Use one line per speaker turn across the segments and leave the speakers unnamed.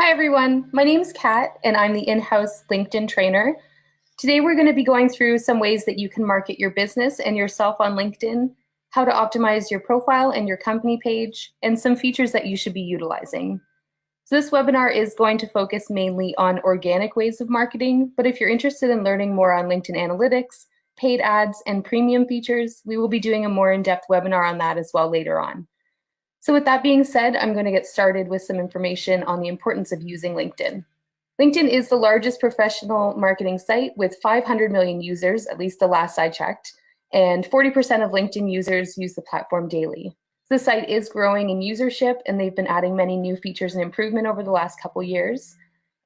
Hi everyone, my name is Kat and I'm the in-house LinkedIn trainer. Today we're going to be going through some ways that you can market your business and yourself on LinkedIn, how to optimize your profile and your company page, and some features that you should be utilizing. So this webinar is going to focus mainly on organic ways of marketing, but if you're interested in learning more on LinkedIn analytics, paid ads, and premium features, we will be doing a more in-depth webinar on that as well later on. So with that being said, I'm going to get started with some information on the importance of using LinkedIn. LinkedIn is the largest professional marketing site with 500 million users, at least the last I checked, and 40% of LinkedIn users use the platform daily. The site is growing in usership, and they've been adding many new features and improvement over the last couple years,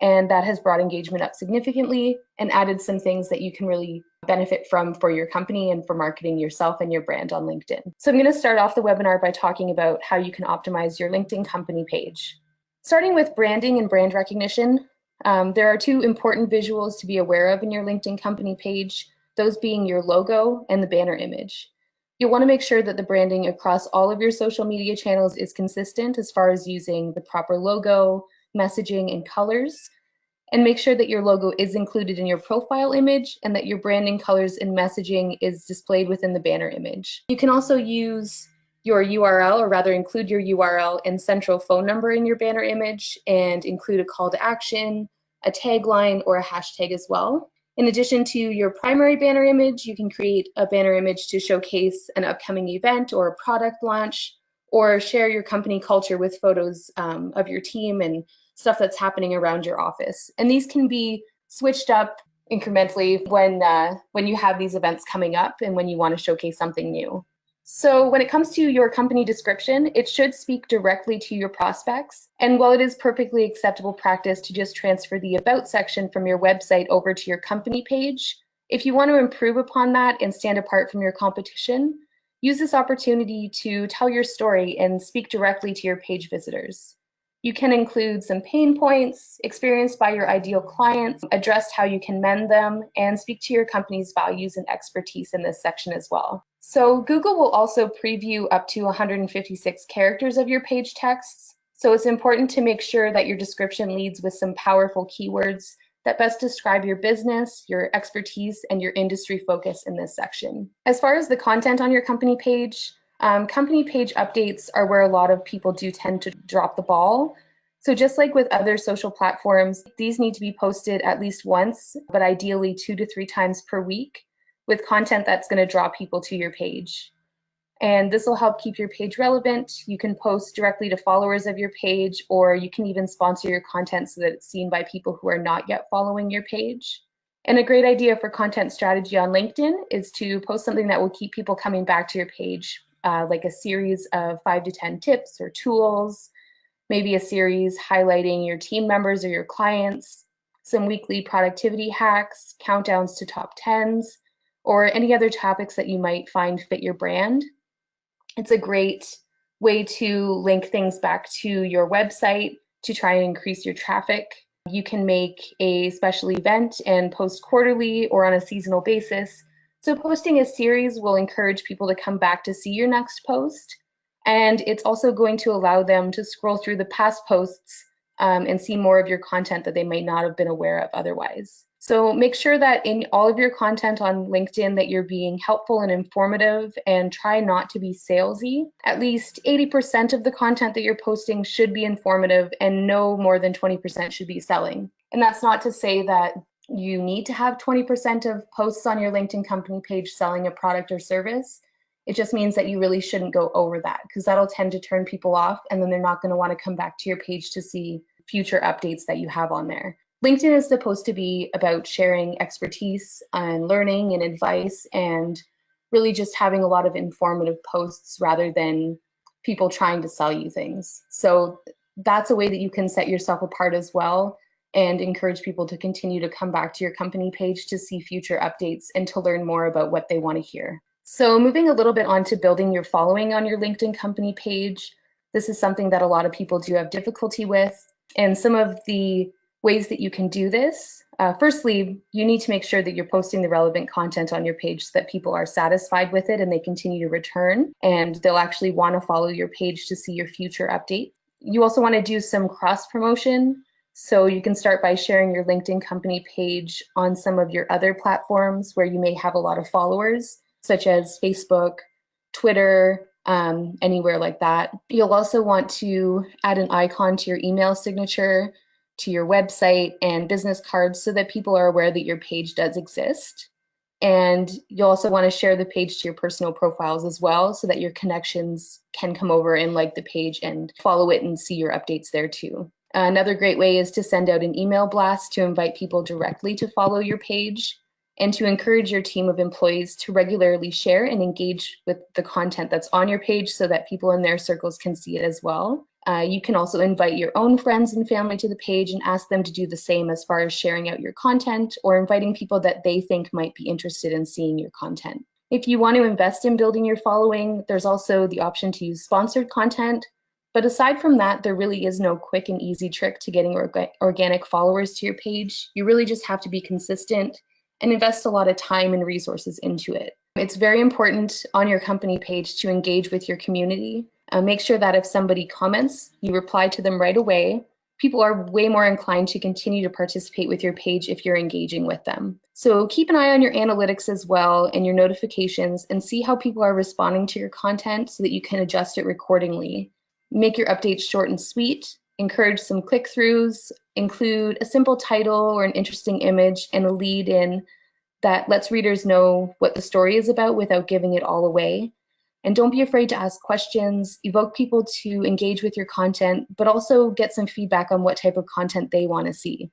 and that has brought engagement up significantly and added some things that you can really benefit from for your company and for marketing yourself and your brand on LinkedIn. So I'm going to start off the webinar by talking about how you can optimize your LinkedIn company page. Starting with branding and brand recognition, there are two important visuals to be aware of in your LinkedIn company page, those being your logo and the banner image. You'll want to make sure that the branding across all of your social media channels is consistent as far as using the proper logo, messaging, and colors, and make sure that your logo is included in your profile image and that your branding colors and messaging is displayed within the banner image. You can also use your URL, or rather include your URL and central phone number in your banner image and include a call to action, a tagline, or a hashtag as well. In addition to your primary banner image, you can create a banner image to showcase an upcoming event or a product launch, or share your company culture with photos of your team and stuff that's happening around your office. And these can be switched up incrementally when you have these events coming up and when you want to showcase something new. So when it comes to your company description, it should speak directly to your prospects. And while it is perfectly acceptable practice to just transfer the About section from your website over to your company page, if you want to improve upon that and stand apart from your competition, use this opportunity to tell your story and speak directly to your page visitors. You can include some pain points experienced by your ideal clients, address how you can mend them, and speak to your company's values and expertise in this section as well. So Google will also preview up to 156 characters of your page texts. So it's important to make sure that your description leads with some powerful keywords that best describe your business, your expertise, and your industry focus in this section. As far as the content on your company page updates are where a lot of people do tend to drop the ball. So just like with other social platforms, these need to be posted at least once, but ideally 2 to 3 times per week, with content that's going to draw people to your page. And this will help keep your page relevant. You can post directly to followers of your page, or you can even sponsor your content so that it's seen by people who are not yet following your page. And a great idea for content strategy on LinkedIn is to post something that will keep people coming back to your page, like a series of 5 to 10 tips or tools, maybe a series highlighting your team members or your clients, some weekly productivity hacks, countdowns to top 10s, or any other topics that you might find fit your brand. It's a great way to link things back to your website to try and increase your traffic. You can make a special event and post quarterly or on a seasonal basis. So posting a series will encourage people to come back to see your next post. And it's also going to allow them to scroll through the past posts and see more of your content that they might not have been aware of otherwise. So make sure that in all of your content on LinkedIn that you're being helpful and informative, and try not to be salesy. At least 80% of the content that you're posting should be informative, and no more than 20% should be selling. And that's not to say that you need to have 20% of posts on your LinkedIn company page selling a product or service. It just means that you really shouldn't go over that, because that'll tend to turn people off, and then they're not going to want to come back to your page to see future updates that you have on there. LinkedIn is supposed to be about sharing expertise and learning and advice, and really just having a lot of informative posts rather than people trying to sell you things. So that's a way that you can set yourself apart as well and encourage people to continue to come back to your company page to see future updates and to learn more about what they want to hear. So moving a little bit on to building your following on your LinkedIn company page, this is something that a lot of people do have difficulty with. And some of the ways that you can do this, firstly, you need to make sure that you're posting the relevant content on your page so that people are satisfied with it and they continue to return, and they'll actually want to follow your page to see your future update. You also want to do some cross promotion. So you can start by sharing your LinkedIn company page on some of your other platforms where you may have a lot of followers, such as Facebook, Twitter, anywhere like that. You'll also want to add an icon to your email signature, to your website, and business cards so that people are aware that your page does exist. And you'll also want to share the page to your personal profiles as well so that your connections can come over and like the page and follow it and see your updates there too. Another great way is to send out an email blast to invite people directly to follow your page and to encourage your team of employees to regularly share and engage with the content that's on your page so that people in their circles can see it as well. You can also invite your own friends and family to the page and ask them to do the same as far as sharing out your content or inviting people that they think might be interested in seeing your content. If you want to invest in building your following, there's also the option to use sponsored content. But aside from that, there really is no quick and easy trick to getting organic followers to your page. You really just have to be consistent and invest a lot of time and resources into it. It's very important on your company page to engage with your community. Make sure that if somebody comments, you reply to them right away. People are way more inclined to continue to participate with your page if you're engaging with them. So keep an eye on your analytics as well and your notifications and see how people are responding to your content so that you can adjust it accordingly. Make your updates short and sweet, encourage some click-throughs, include a simple title or an interesting image and a lead in that lets readers know what the story is about without giving it all away. And don't be afraid to ask questions, evoke people to engage with your content, but also get some feedback on what type of content they want to see.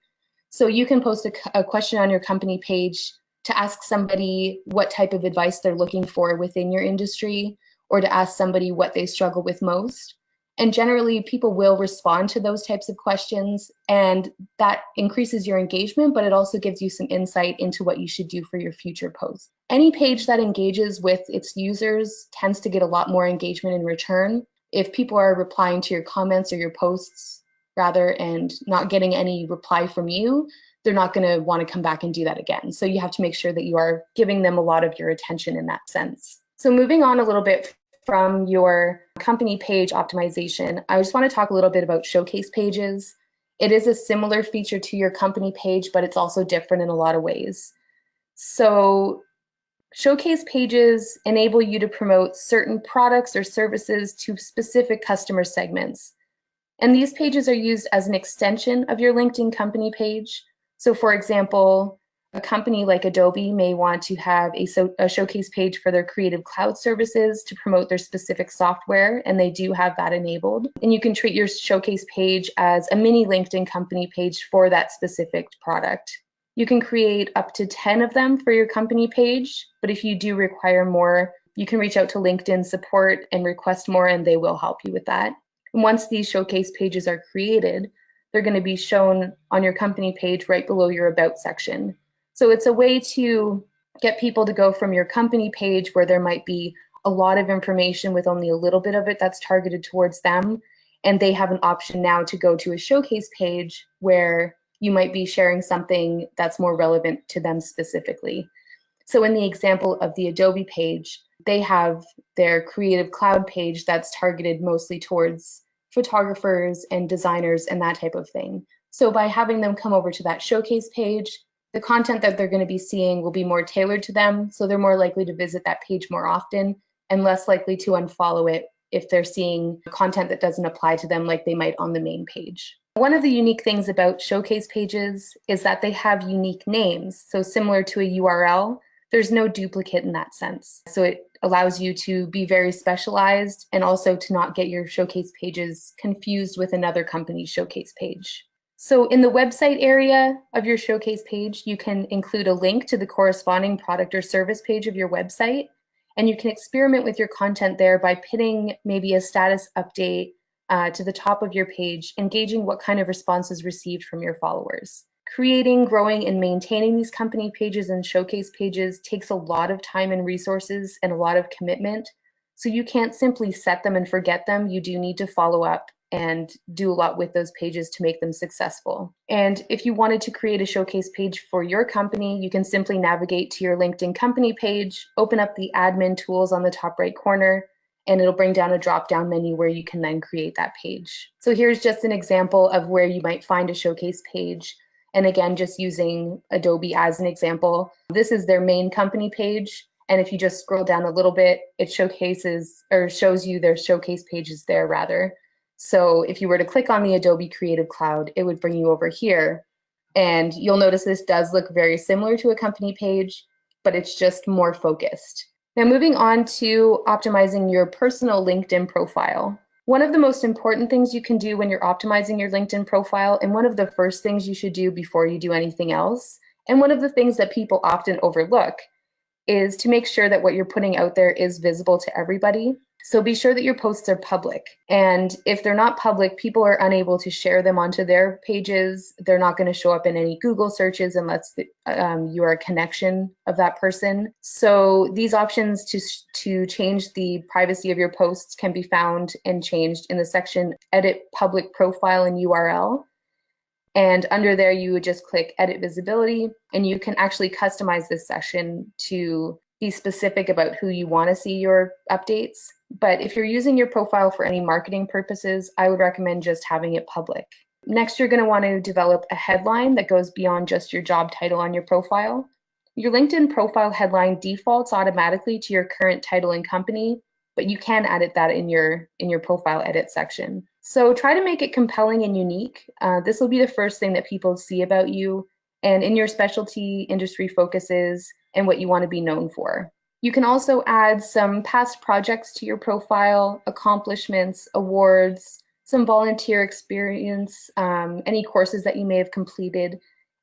So you can post a question on your company page to ask somebody what type of advice they're looking for within your industry, or to ask somebody what they struggle with most. And generally, people will respond to those types of questions, and that increases your engagement, but it also gives you some insight into what you should do for your future posts. Any page that engages with its users tends to get a lot more engagement in return. If people are replying to your comments or your posts rather and not getting any reply from you, they're not going to want to come back and do that again. So you have to make sure that you are giving them a lot of your attention in that sense. So moving on a little bit from your company page optimization, I just want to talk a little bit about showcase pages. It is a similar feature to your company page, but it's also different in a lot of ways. So showcase pages enable you to promote certain products or services to specific customer segments. And these pages are used as an extension of your LinkedIn company page. So for example, a company like Adobe may want to have a showcase page for their Creative Cloud services to promote their specific software, and they do have that enabled. And you can treat your showcase page as a mini LinkedIn company page for that specific product. You can create up to 10 of them for your company page, but if you do require more, you can reach out to LinkedIn support and request more, and they will help you with that. And once these showcase pages are created, they're going to be shown on your company page right below your About section. So it's a way to get people to go from your company page where there might be a lot of information with only a little bit of it that's targeted towards them, and they have an option now to go to a showcase page where you might be sharing something that's more relevant to them specifically. So in the example of the Adobe page, they have their Creative Cloud page that's targeted mostly towards photographers and designers and that type of thing. So by having them come over to that showcase page, the content that they're going to be seeing will be more tailored to them, so they're more likely to visit that page more often and less likely to unfollow it if they're seeing content that doesn't apply to them like they might on the main page. One of the unique things about showcase pages is that they have unique names. So similar to a URL, there's no duplicate in that sense. So it allows you to be very specialized and also to not get your showcase pages confused with another company's showcase page. So in the website area of your showcase page, you can include a link to the corresponding product or service page of your website, and you can experiment with your content there by pinning maybe a status update to the top of your page, engaging what kind of response is received from your followers. Creating, growing, and maintaining these company pages and showcase pages takes a lot of time and resources and a lot of commitment. So you can't simply set them and forget them. You do need to follow up and do a lot with those pages to make them successful. And if you wanted to create a showcase page for your company, you can simply navigate to your LinkedIn company page, open up the admin tools on the top right corner, and it'll bring down a drop-down menu where you can then create that page. So here's just an example of where you might find a showcase page. And again, just using Adobe as an example, this is their main company page. And if you just scroll down a little bit, it showcases or shows you their showcase pages there rather. So if you were to click on the Adobe Creative Cloud, it would bring you over here. And you'll notice this does look very similar to a company page, but it's just more focused. Now moving on to optimizing your personal LinkedIn profile. One of the most important things you can do when you're optimizing your LinkedIn profile, and one of the first things you should do before you do anything else, and one of the things that people often overlook, is to make sure that what you're putting out there is visible to everybody. So be sure that your posts are public. And if they're not public, people are unable to share them onto their pages. They're not going to show up in any Google searches unless you are a connection of that person. So these options to change the privacy of your posts can be found and changed in the section Edit Public Profile and URL. And under there, you would just click Edit Visibility, and you can actually customize this section to be specific about who you want to see your updates. But if you're using your profile for any marketing purposes, I would recommend just having it public. Next, you're going to want to develop a headline that goes beyond just your job title on your profile. Your LinkedIn profile headline defaults automatically to your current title and company, but you can edit that in your profile edit section. So try to make it compelling and unique. This will be the first thing that people see about you and in your specialty, industry focuses, and what you want to be known for. You can also add some past projects to your profile, accomplishments, awards, some volunteer experience, any courses that you may have completed,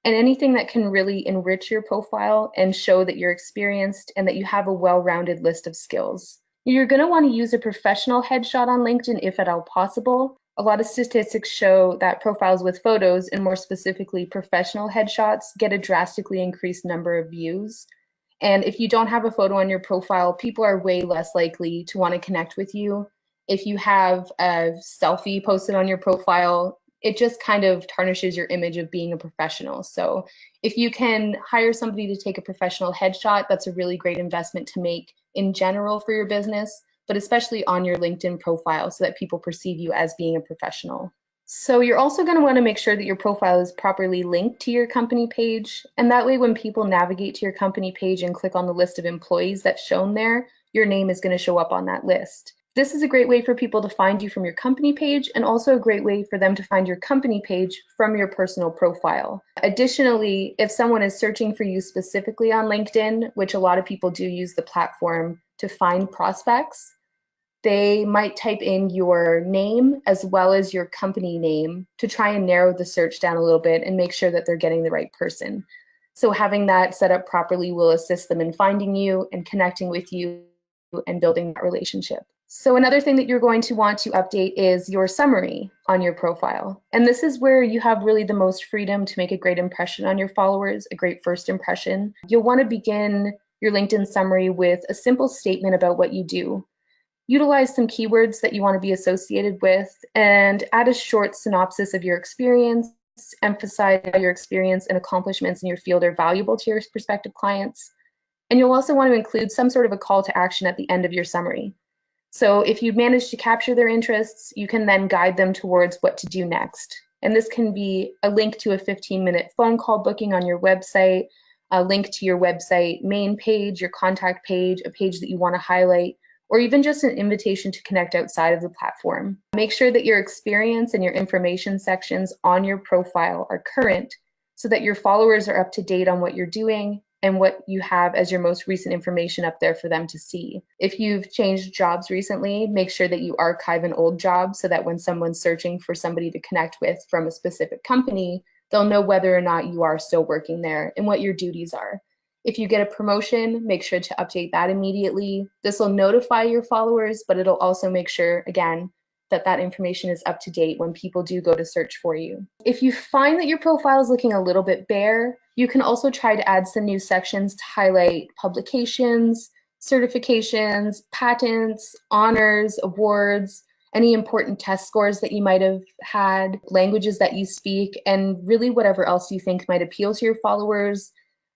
and anything that can really enrich your profile and show that you're experienced and that you have a well-rounded list of skills. You're going to want to use a professional headshot on LinkedIn if at all possible. A lot of statistics show that profiles with photos, and more specifically professional headshots, get a drastically increased number of views. And if you don't have a photo on your profile, people are way less likely to want to connect with you. If you have a selfie posted on your profile, it just kind of tarnishes your image of being a professional. So if you can hire somebody to take a professional headshot, that's a really great investment to make in general for your business, but especially on your LinkedIn profile so that people perceive you as being a professional. So you're also going to want to make sure that your profile is properly linked to your company page. And that way, when people navigate to your company page and click on the list of employees that's shown there, your name is going to show up on that list. This is a great way for people to find you from your company page, and also a great way for them to find your company page from your personal profile. Additionally, if someone is searching for you specifically on LinkedIn, which a lot of people do use the platform to find prospects, they might type in your name as well as your company name to try and narrow the search down a little bit and make sure that they're getting the right person. So having that set up properly will assist them in finding you and connecting with you and building that relationship. So another thing that you're going to want to update is your summary on your profile. And this is where you have really the most freedom to make a great impression on your followers, a great first impression. You'll want to begin your LinkedIn summary with a simple statement about what you do. Utilize some keywords that you want to be associated with, and add a short synopsis of your experience. Emphasize how your experience and accomplishments in your field are valuable to your prospective clients. And you'll also want to include some sort of a call to action at the end of your summary. So if you manage to capture their interests, you can then guide them towards what to do next. And this can be a link to a 15-minute phone call booking on your website, a link to your website main page, your contact page, a page that you want to highlight, or even just an invitation to connect outside of the platform. Make sure that your experience and your information sections on your profile are current so that your followers are up to date on what you're doing and what you have as your most recent information up there for them to see. If you've changed jobs recently, make sure that you archive an old job so that when someone's searching for somebody to connect with from a specific company, they'll know whether or not you are still working there and what your duties are. If you get a promotion, make sure to update that immediately. This will notify your followers, but it'll also make sure, again, that that information is up to date when people do go to search for you. If you find that your profile is looking a little bit bare, you can also try to add some new sections to highlight publications, certifications, patents, honors, awards, any important test scores that you might have had, languages that you speak, and really whatever else you think might appeal to your followers.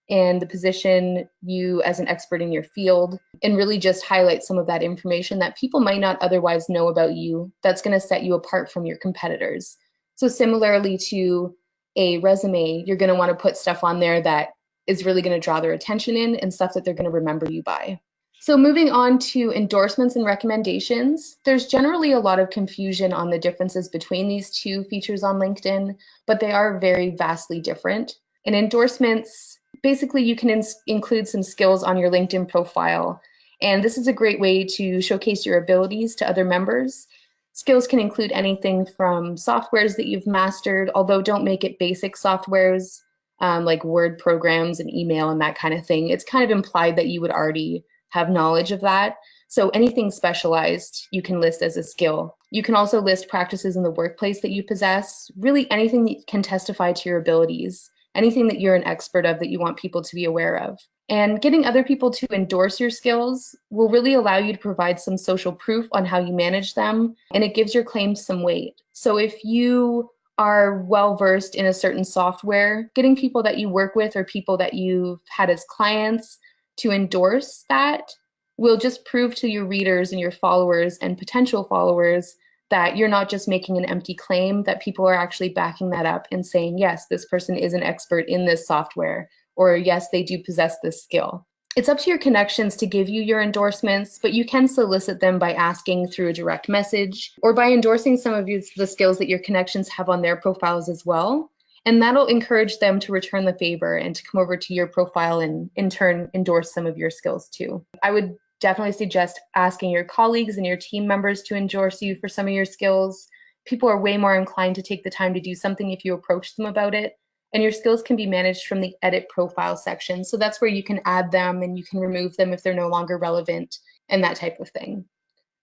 and the position you as an expert in your field, and really just highlight some of that information that people might not otherwise know about you that's going to set you apart from your competitors. So similarly to a resume, you're going to want to put stuff on there that is really going to draw their attention in and stuff that they're going to remember you by. So moving on to endorsements and recommendations, there's generally a lot of confusion on the differences between these two features on LinkedIn, but they are very vastly different. In endorsements, basically you can include some skills on your LinkedIn profile, and this is a great way to showcase your abilities to other members. Skills can include anything from softwares that you've mastered, although don't make it basic softwares like Word programs and email and that kind of thing. It's kind of implied that you would already have knowledge of that. So anything specialized you can list as a skill. You can also list practices in the workplace that you possess, really anything that can testify to your abilities, anything that you're an expert of that you want people to be aware of. And getting other people to endorse your skills will really allow you to provide some social proof on how you manage them, and it gives your claims some weight. So if you are well versed in a certain software, getting people that you work with or people that you've had as clients to endorse that will just prove to your readers and your followers and potential followers that you're not just making an empty claim, that people are actually backing that up and saying, yes, this person is an expert in this software, or yes, they do possess this skill. It's up to your connections to give you your endorsements, but you can solicit them by asking through a direct message or by endorsing some of the skills that your connections have on their profiles as well. And that'll encourage them to return the favor and to come over to your profile and in turn endorse some of your skills too. I would definitely suggest asking your colleagues and your team members to endorse you for some of your skills. People are way more inclined to take the time to do something if you approach them about it. And your skills can be managed from the edit profile section. So that's where you can add them and you can remove them if they're no longer relevant and that type of thing.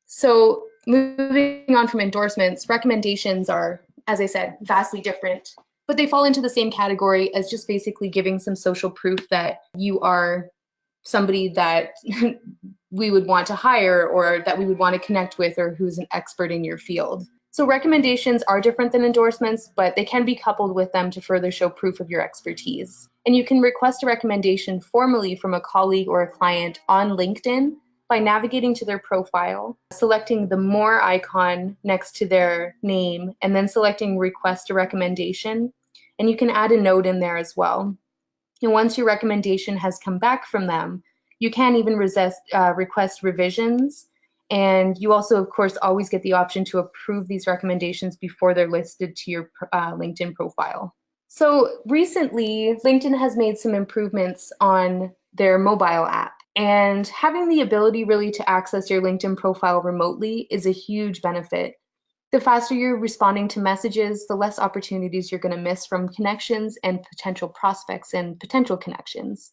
So moving on from endorsements, recommendations are, as I said, vastly different, but they fall into the same category as just basically giving some social proof that you are somebody that we would want to hire or that we would want to connect with or who's an expert in your field. So recommendations are different than endorsements, but they can be coupled with them to further show proof of your expertise. And you can request a recommendation formally from a colleague or a client on LinkedIn by navigating to their profile, selecting the More icon next to their name, and then selecting Request a Recommendation. And you can add a note in there as well. And once your recommendation has come back from them, you can even request revisions. And you also, of course, always get the option to approve these recommendations before they're listed to your LinkedIn profile. So recently, LinkedIn has made some improvements on their mobile app. And having the ability really to access your LinkedIn profile remotely is a huge benefit. The faster you're responding to messages, the less opportunities you're going to miss from connections and potential prospects and potential connections.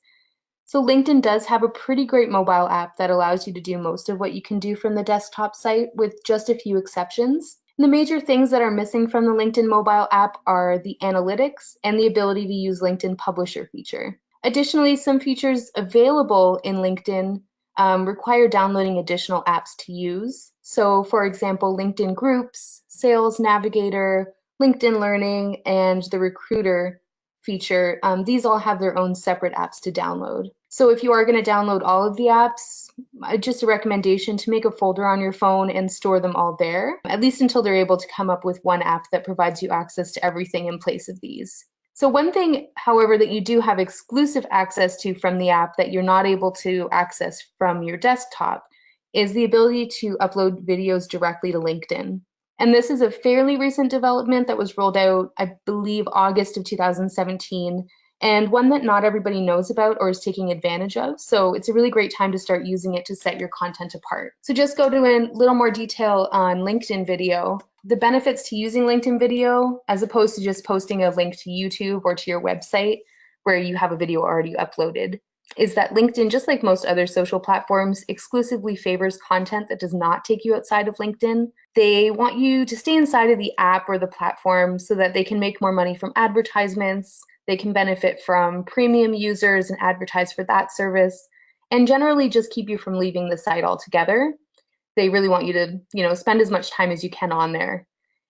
So LinkedIn does have a pretty great mobile app that allows you to do most of what you can do from the desktop site with just a few exceptions. And the major things that are missing from the LinkedIn mobile app are the analytics and the ability to use LinkedIn Publisher feature. Additionally, some features available in LinkedIn require downloading additional apps to use. So for example, LinkedIn Groups, Sales Navigator, LinkedIn Learning, and the Recruiter feature, these all have their own separate apps to download. So if you are going to download all of the apps, just a recommendation to make a folder on your phone and store them all there, at least until they're able to come up with one app that provides you access to everything in place of these. So one thing, however, that you do have exclusive access to from the app that you're not able to access from your desktop is the ability to upload videos directly to LinkedIn. And this is a fairly recent development that was rolled out, I believe, August of 2017, and one that not everybody knows about or is taking advantage of. So it's a really great time to start using it to set your content apart. So just go to a little more detail on LinkedIn video. The benefits to using LinkedIn video, as opposed to just posting a link to YouTube or to your website where you have a video already uploaded, is that LinkedIn, just like most other social platforms, exclusively favors content that does not take you outside of LinkedIn. They want you to stay inside of the app or the platform so that they can make more money from advertisements, they can benefit from premium users and advertise for that service, and generally just keep you from leaving the site altogether. They really want you to, spend as much time as you can on there.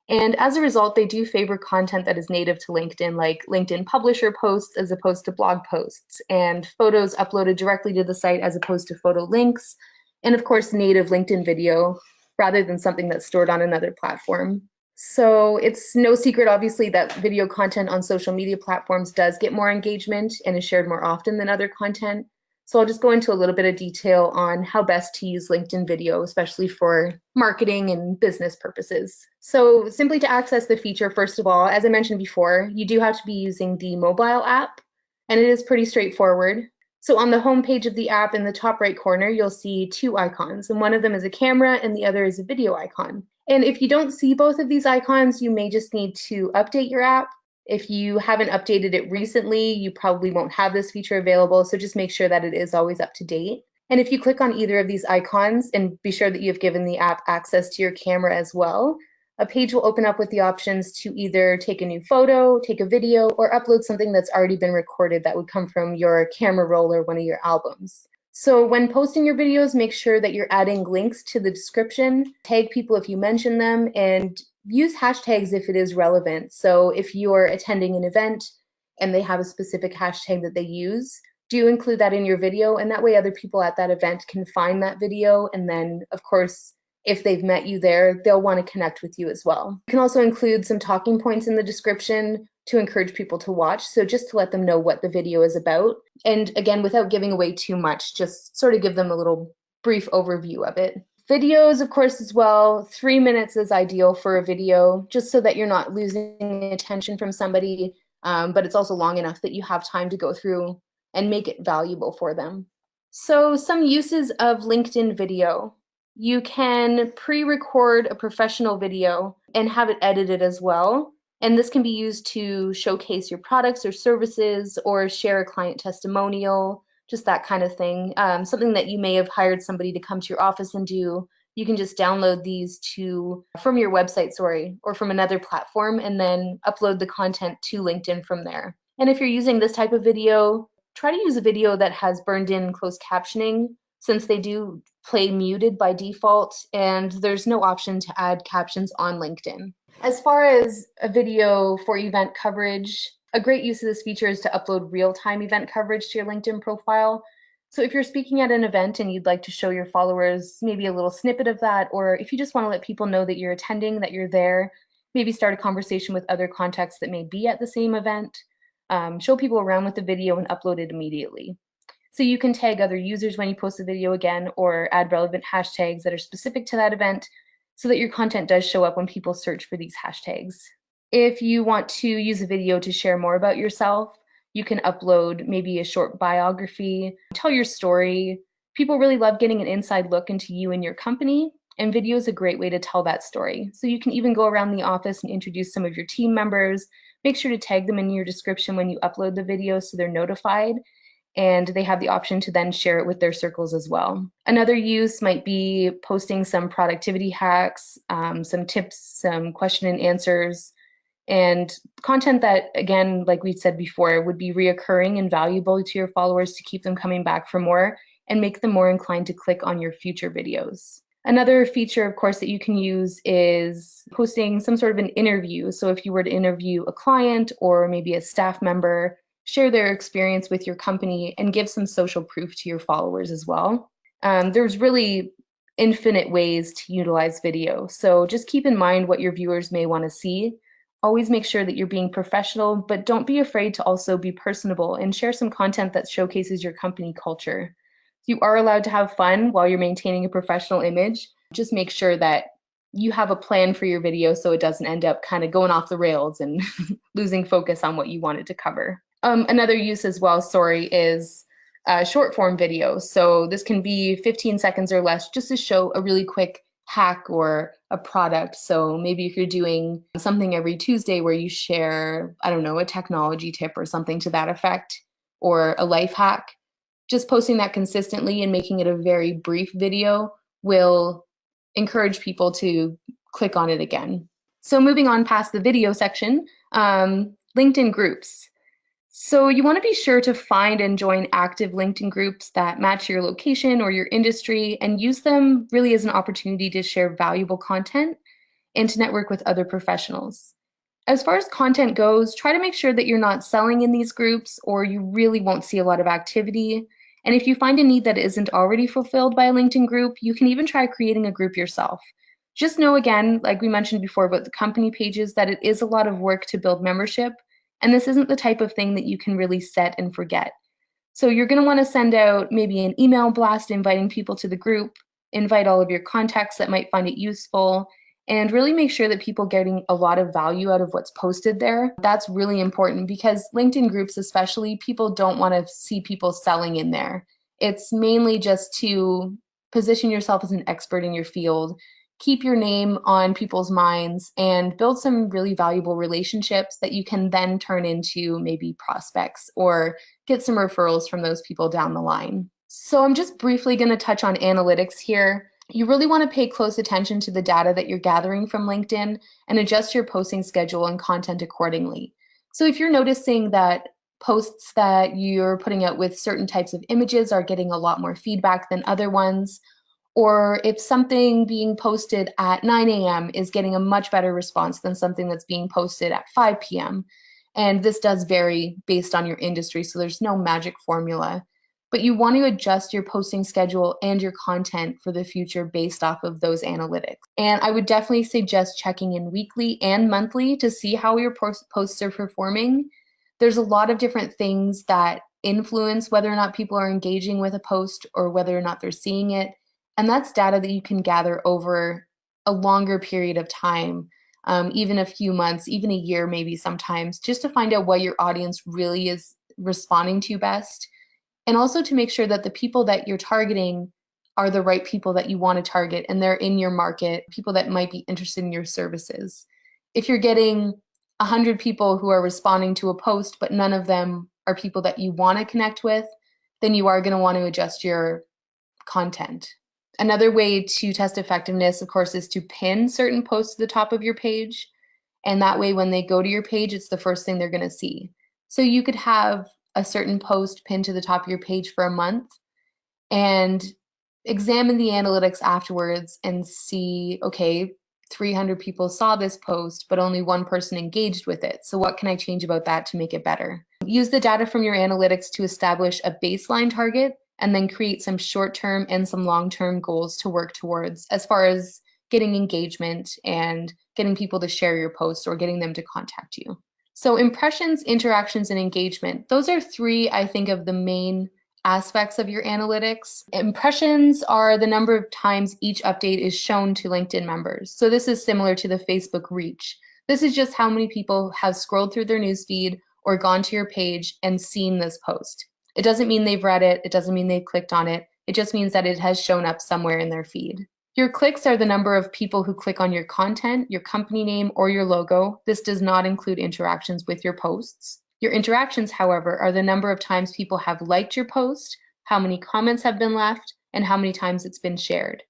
And as a result, they do favor content that is native to LinkedIn, like LinkedIn publisher posts as opposed to blog posts, and photos uploaded directly to the site as opposed to photo links, and of course, native LinkedIn video rather than something that's stored on another platform. So it's no secret, obviously, that video content on social media platforms does get more engagement and is shared more often than other content. So I'll just go into a little bit of detail on how best to use LinkedIn video, especially for marketing and business purposes. So simply to access the feature, first of all, as I mentioned before, you do have to be using the mobile app, and it is pretty straightforward. So on the home page of the app in the top right corner, you'll see two icons, and one of them is a camera and the other is a video icon. And if you don't see both of these icons, you may just need to update your app. If you haven't updated it recently, you probably won't have this feature available, so just make sure that it is always up to date. And if you click on either of these icons and be sure that you've given the app access to your camera as well, a page will open up with the options to either take a new photo, take a video, or upload something that's already been recorded that would come from your camera roll or one of your albums. So when posting your videos, make sure that you're adding links to the description, tag people if you mention them, and use hashtags if it is relevant. So if you're attending an event and they have a specific hashtag that they use, do include that in your video, and that way other people at that event can find that video, and then, of course, if they've met you there, they'll want to connect with you as well. You can also include some talking points in the description to encourage people to watch, so just to let them know what the video is about. And again, without giving away too much, just sort of give them a little brief overview of it. Videos, of course, as well. 3 minutes is ideal for a video, just so that you're not losing attention from somebody, but it's also long enough that you have time to go through and make it valuable for them. So some uses of LinkedIn video. You can pre-record a professional video and have it edited as well. And this can be used to showcase your products or services or share a client testimonial, just that kind of thing. Something that you may have hired somebody to come to your office and do. You can just download these from your website, or from another platform, and then upload the content to LinkedIn from there. And if you're using this type of video, try to use a video that has burned in closed captioning, since they do play muted by default, and there's no option to add captions on LinkedIn. As far as a video for event coverage, a great use of this feature is to upload real-time event coverage to your LinkedIn profile. So if you're speaking at an event and you'd like to show your followers maybe a little snippet of that, or if you just want to let people know that you're attending, that you're there, maybe start a conversation with other contacts that may be at the same event, show people around with the video and upload it immediately. So you can tag other users when you post the video again, or add relevant hashtags that are specific to that event so that your content does show up when people search for these hashtags. If you want to use a video to share more about yourself, you can upload maybe a short biography, tell your story. People really love getting an inside look into you and your company, and video is a great way to tell that story. So you can even go around the office and introduce some of your team members. Make sure to tag them in your description when you upload the video so they're notified, and they have the option to then share it with their circles as well. Another use might be posting some productivity hacks, some tips, some question and answers, and content that, again, like we said before, would be reoccurring and valuable to your followers to keep them coming back for more and make them more inclined to click on your future videos. Another feature, of course, that you can use is posting some sort of an interview. So if you were to interview a client or maybe a staff member, share their experience with your company and give some social proof to your followers as well. There's really infinite ways to utilize video. So just keep in mind what your viewers may want to see. Always make sure that you're being professional, but don't be afraid to also be personable and share some content that showcases your company culture. You are allowed to have fun while you're maintaining a professional image. Just make sure that you have a plan for your video so it doesn't end up kind of going off the rails and losing focus on what you wanted to cover. Another use as well, is short form video. So this can be 15 seconds or less just to show a really quick hack or a product. So maybe if you're doing something every Tuesday where you share, I don't know, a technology tip or something to that effect, or a life hack, just posting that consistently and making it a very brief video will encourage people to click on it again. So moving on past the video section, LinkedIn groups. So you want to be sure to find and join active LinkedIn groups that match your location or your industry, and use them really as an opportunity to share valuable content and to network with other professionals. As far as content goes, try to make sure that you're not selling in these groups or you really won't see a lot of activity. And if you find a need that isn't already fulfilled by a LinkedIn group, you can even try creating a group yourself. Just know, again, like we mentioned before about the company pages, that it is a lot of work to build membership, and this isn't the type of thing that you can really set and forget. So you're going to want to send out maybe an email blast inviting people to the group, invite all of your contacts that might find it useful, and really make sure that people are getting a lot of value out of what's posted there. That's really important because LinkedIn groups especially, people don't want to see people selling in there. It's mainly just to position yourself as an expert in your field, keep your name on people's minds, and build some really valuable relationships that you can then turn into maybe prospects or get some referrals from those people down the line. So I'm just briefly going to touch on analytics here. You really want to pay close attention to the data that you're gathering from LinkedIn and adjust your posting schedule and content accordingly. So if you're noticing that posts that you're putting out with certain types of images are getting a lot more feedback than other ones, or if something being posted at 9 a.m. is getting a much better response than something that's being posted at 5 p.m. And this does vary based on your industry, so there's no magic formula. But you want to adjust your posting schedule and your content for the future based off of those analytics. And I would definitely suggest checking in weekly and monthly to see how your posts are performing. There's a lot of different things that influence whether or not people are engaging with a post or whether or not they're seeing it. And that's data that you can gather over a longer period of time, even a few months, even a year, maybe sometimes, just to find out what your audience really is responding to best. And also to make sure that the people that you're targeting are the right people that you want to target and they're in your market, people that might be interested in your services. If you're getting 100 people who are responding to a post, but none of them are people that you want to connect with, then you are going to want to adjust your content. Another way to test effectiveness, of course, is to pin certain posts to the top of your page. And that way, when they go to your page, it's the first thing they're going to see. So you could have a certain post pinned to the top of your page for a month and examine the analytics afterwards and see, okay, 300 people saw this post, but only one person engaged with it. So what can I change about that to make it better? Use the data from your analytics to establish a baseline target and then create some short-term and some long-term goals to work towards as far as getting engagement and getting people to share your post or getting them to contact you. So impressions, interactions, and engagement, those are three, I think, of the main aspects of your analytics. Impressions are the number of times each update is shown to LinkedIn members. So this is similar to the Facebook reach. This is just how many people have scrolled through their newsfeed or gone to your page and seen this post. It doesn't mean they've read it. It doesn't mean they've clicked on it. It just means that it has shown up somewhere in their feed. Your clicks are the number of people who click on your content, your company name, or your logo. This does not include interactions with your posts. Your interactions, however, are the number of times people have liked your post, how many comments have been left, and how many times it's been shared.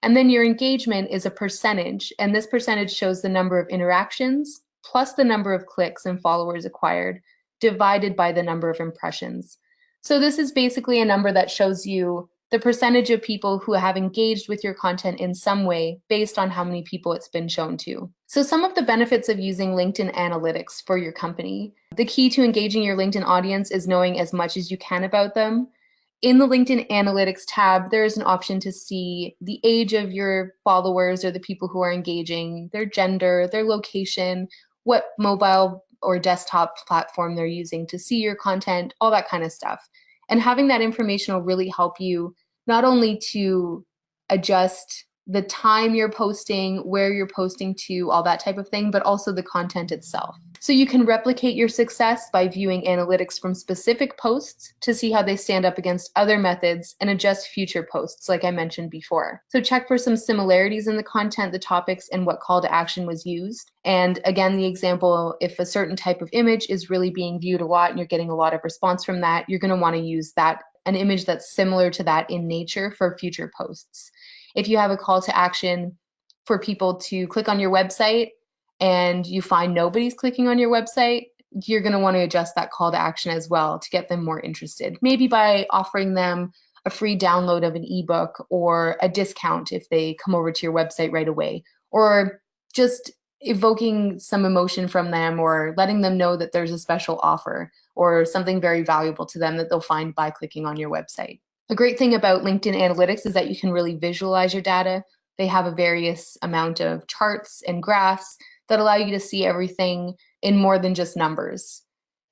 And then your engagement is a percentage, and this percentage shows the number of interactions plus the number of clicks and followers acquired divided by the number of impressions. So this is basically a number that shows you the percentage of people who have engaged with your content in some way based on how many people it's been shown to. So some of the benefits of using LinkedIn analytics for your company. The key to engaging your LinkedIn audience is knowing as much as you can about them. In the LinkedIn Analytics tab, there is an option to see the age of your followers or the people who are engaging, their gender, their location, what mobile or desktop platform they're using to see your content, all that kind of stuff. And having that information will really help you not only to adjust the time you're posting, where you're posting to, all that type of thing, but also the content itself. So you can replicate your success by viewing analytics from specific posts to see how they stand up against other methods and adjust future posts, like I mentioned before. So check for some similarities in the content, the topics, and what call to action was used. And again, the example, if a certain type of image is really being viewed a lot and you're getting a lot of response from that, you're going to want to use that, an image that's similar to that in nature for future posts. If you have a call to action for people to click on your website and you find nobody's clicking on your website, you're going to want to adjust that call to action as well to get them more interested. Maybe by offering them a free download of an ebook or a discount if they come over to your website right away, or just evoking some emotion from them or letting them know that there's a special offer or something very valuable to them that they'll find by clicking on your website. A great thing about LinkedIn Analytics is that you can really visualize your data. They have a various amount of charts and graphs that allow you to see everything in more than just numbers.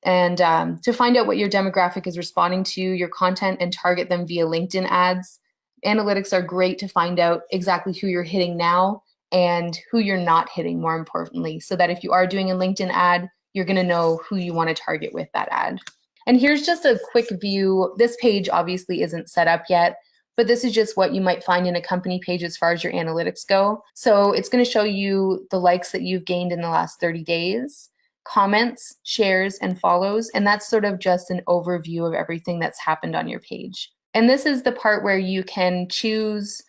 And to find out what your demographic is responding to your content and target them via LinkedIn ads, analytics are great to find out exactly who you're hitting now and who you're not hitting, more importantly, so that if you are doing a LinkedIn ad, you're going to know who you want to target with that ad. And here's just a quick view. This page obviously isn't set up yet, but this is just what you might find in a company page as far as your analytics go. So it's going to show you the likes that you've gained in the last 30 days, comments, shares, and follows. And that's sort of just an overview of everything that's happened on your page. And this is the part where you can choose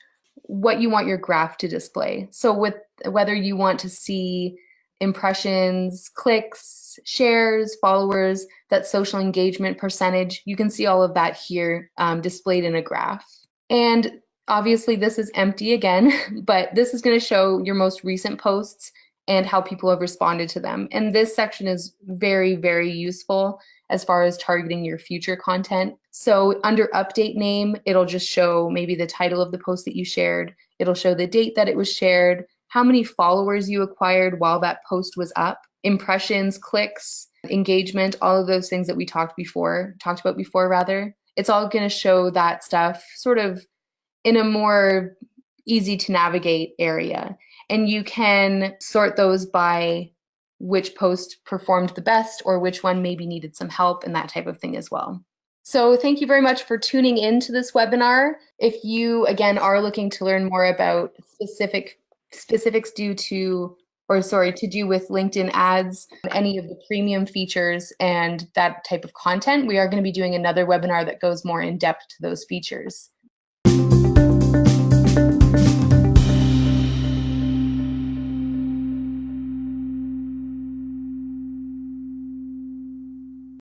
what you want your graph to display. So with whether you want to see impressions, clicks, shares, followers, that social engagement percentage, you can see all of that here displayed in a graph. And obviously this is empty again, but this is going to show your most recent posts and how people have responded to them. And this section is very, very useful as far as targeting your future content. So under update name, it'll just show maybe the title of the post that you shared. It'll show the date that it was shared, how many followers you acquired while that post was up, impressions, clicks, engagement, all of those things that we talked about before rather. It's all going to show that stuff sort of in a more easy to navigate area. And you can sort those by which post performed the best or which one maybe needed some help and that type of thing as well. So thank you very much for tuning in to this webinar. If you, again, are looking to learn more about specifics to do with LinkedIn ads, any of the premium features and that type of content, we are going to be doing another webinar that goes more in depth to those features.